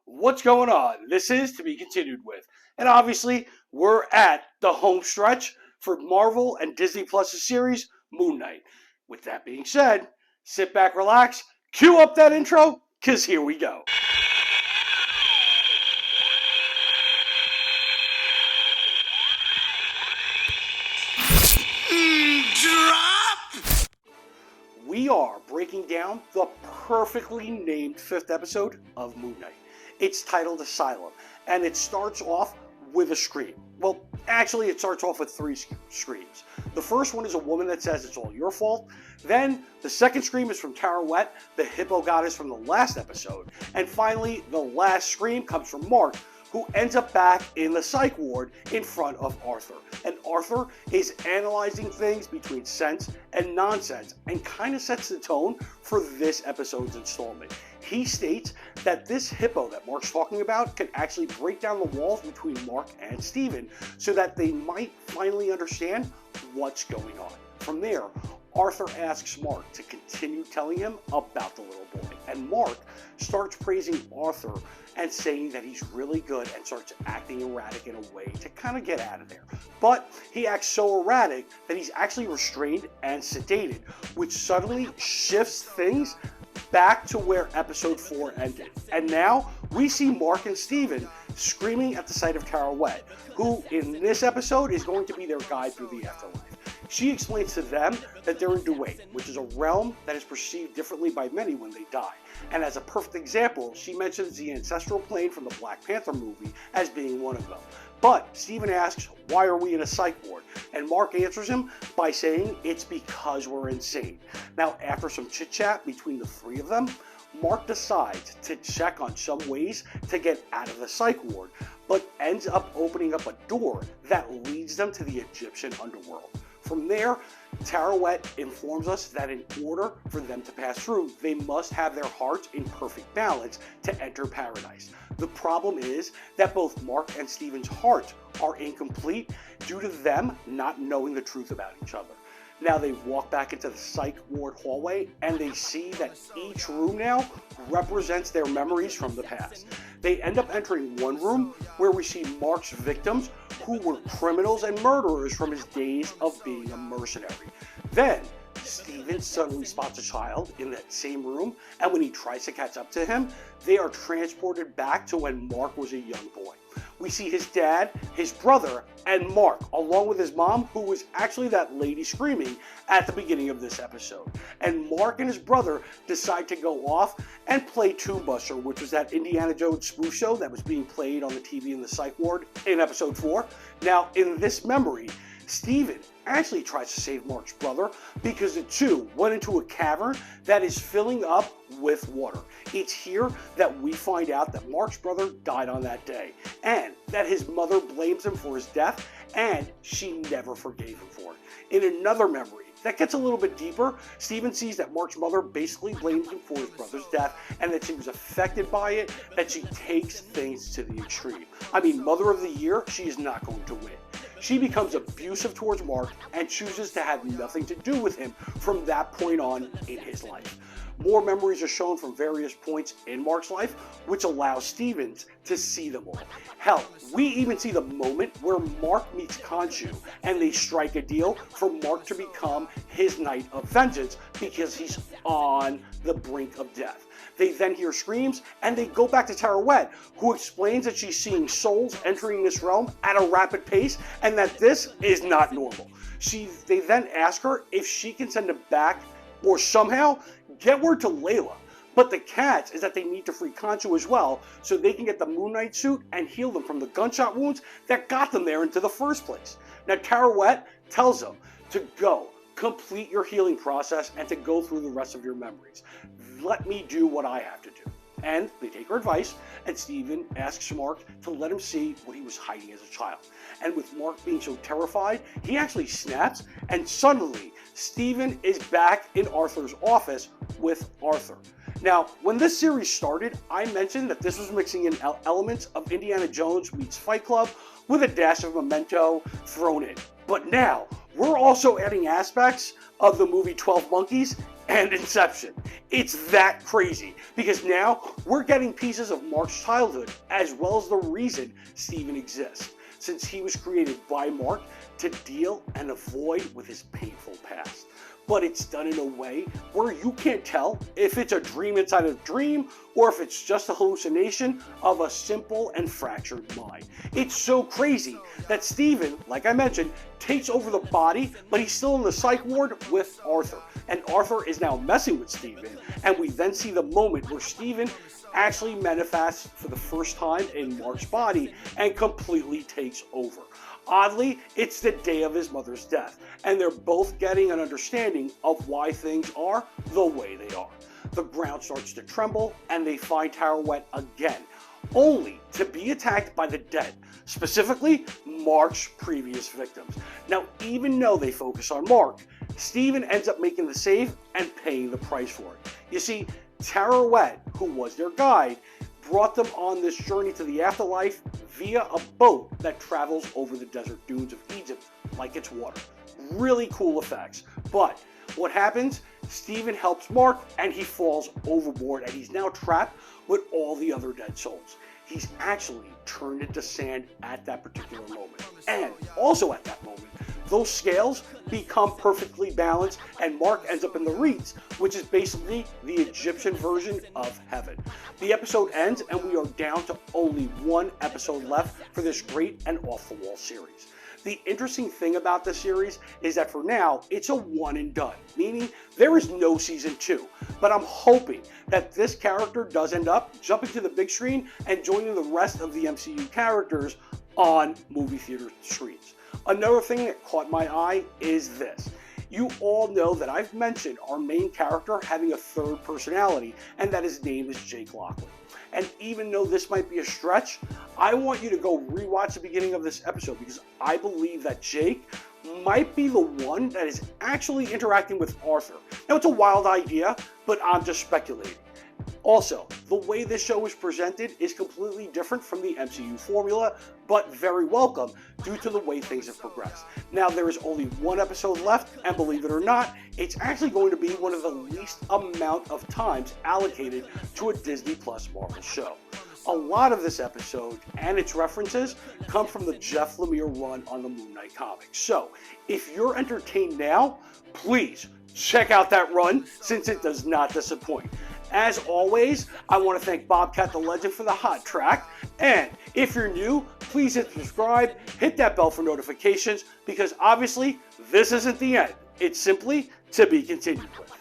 What's going on? This is To Be Continued With. And obviously, we're at the home stretch for Marvel and Disney Plus' series, Moon Knight. With that being said, sit back, relax, cue up that intro, because here we go. We are breaking down the perfectly named fifth episode of Moon Knight. It's titled Asylum, and it starts off with a scream. Well, actually, it starts off with three screams. The first one is a woman that says it's all your fault. Then, the second scream is from Taweret, the hippo goddess from the last episode. And finally, the last scream comes from Mark, who ends up back in the psych ward in front of Arthur. And Arthur is analyzing things between sense and nonsense and kind of sets the tone for this episode's installment. He states that this hippo that Mark's talking about can actually break down the walls between Mark and Steven so that they might finally understand what's going on. From there, Arthur asks Mark to continue telling him about the little boy, and Mark starts praising Arthur and saying that he's really good and starts acting erratic in a way to kind of get out of there. But he acts so erratic that he's actually restrained and sedated, which suddenly shifts things back to where episode 4 ended. And now we see Mark and Steven screaming at the sight of Taweret, who in this episode is going to be their guide through the afterlife. She explains to them that they're in Taweret, which is a realm that is perceived differently by many when they die. And as a perfect example, she mentions the ancestral plane from the Black Panther movie as being one of them. But Steven asks, why are we in a psych ward? And Mark answers him by saying it's because we're insane. Now, after some chit-chat between the three of them, Mark decides to check on some ways to get out of the psych ward, but ends up opening up a door that leads them to the Egyptian underworld. From there, Taweret informs us that in order for them to pass through, they must have their hearts in perfect balance to enter paradise. The problem is that both Mark and Steven's hearts are incomplete due to them not knowing the truth about each other. Now they walk back into the psych ward hallway and they see that each room now represents their memories from the past. They end up entering one room where we see Mark's victims who were criminals and murderers from his days of being a mercenary. Then Steven suddenly spots a child in that same room, and when he tries to catch up to him, they are transported back to when Mark was a young boy. We see his dad, his brother, and Mark, along with his mom, who was actually that lady screaming at the beginning of this episode. And Mark and his brother decide to go off and play Tomb Buster, which was that Indiana Jones spoof show that was being played on the TV in the psych ward in episode 4. Now, in this memory, Steven actually tries to save Mark's brother because the two went into a cavern that is filling up with water. It's here that we find out that Mark's brother died on that day and that his mother blames him for his death and she never forgave him for it. In another memory that gets a little bit deeper, Steven sees that Mark's mother basically blames him for his brother's death and that she was affected by it, that she takes things to the extreme. I mean, Mother of the Year, she is not going to win. She becomes abusive towards Mark and chooses to have nothing to do with him from that point on in his life. More memories are shown from various points in Mark's life, which allows Steven to see them all. Hell, we even see the moment where Mark meets Khonshu and they strike a deal for Mark to become his Knight of Vengeance because he's on the brink of death. They then hear screams and they go back to Taweret, who explains that she's seeing souls entering this realm at a rapid pace and that this is not normal. They then ask her if she can send them back or somehow get word to Layla. But the catch is that they need to free Khonshu as well so they can get the Moon Knight suit and heal them from the gunshot wounds that got them there into the first place. Now Taweret tells them to go, complete your healing process and to go through the rest of your memories. Let me do what I have to do. And they take her advice, and Steven asks Mark to let him see what he was hiding as a child. And with Mark being so terrified, he actually snaps, and suddenly Steven is back in Arthur's office with Arthur. Now, when this series started, I mentioned that this was mixing in elements of Indiana Jones meets Fight Club with a dash of Memento thrown in. But now, we're also adding aspects of the movie 12 Monkeys and Inception. It's that crazy because now we're getting pieces of Mark's childhood as well as the reason Steven exists, since he was created by Mark to deal and avoid with his painful past. But it's done in a way where you can't tell if it's a dream inside a dream or if it's just a hallucination of a simple and fractured mind. It's so crazy that Steven, like I mentioned, takes over the body, but he's still in the psych ward with Arthur. And Arthur is now messing with Steven, and we then see the moment where Steven actually manifests for the first time in Mark's body and completely takes over. Oddly, it's the day of his mother's death, and they're both getting an understanding of why things are the way they are. The ground starts to tremble, and they find Taweret again, only to be attacked by the dead, specifically Mark's previous victims. Now, even though they focus on Mark, Steven ends up making the save and paying the price for it. You see, Taweret, who was their guide, brought them on this journey to the afterlife via a boat that travels over the desert dunes of Egypt like it's water. Really cool effects. But what happens? Steven helps Mark and he falls overboard and he's now trapped with all the other dead souls. He's actually turned into sand at that particular moment. And also at that moment, those scales become perfectly balanced and Mark ends up in the reeds, which is basically the Egyptian version of heaven. The episode ends and we are down to only one episode left for this great and off-the-wall series. The interesting thing about this series is that for now, it's a one and done, meaning there is no season 2. But I'm hoping that this character does end up jumping to the big screen and joining the rest of the MCU characters on movie theater screens. Another thing that caught my eye is this. You all know that I've mentioned our main character having a third personality, and that his name is Jake Lockley. And even though this might be a stretch, I want you to go rewatch the beginning of this episode because I believe that Jake might be the one that is actually interacting with Arthur. Now, it's a wild idea, but I'm just speculating. Also, the way this show is presented is completely different from the MCU formula, but very welcome due to the way things have progressed. Now, there is only one episode left, and believe it or not, it's actually going to be one of the least amount of times allocated to a Disney Plus Marvel show. A lot of this episode and its references come from the Jeff Lemire run on the Moon Knight comics. So, if you're entertained now, please check out that run since it does not disappoint. As always, I want to thank Bobcat the Legend for the hot track. And if you're new, please hit subscribe, hit that bell for notifications, because obviously this isn't the end. It's simply to be continued with.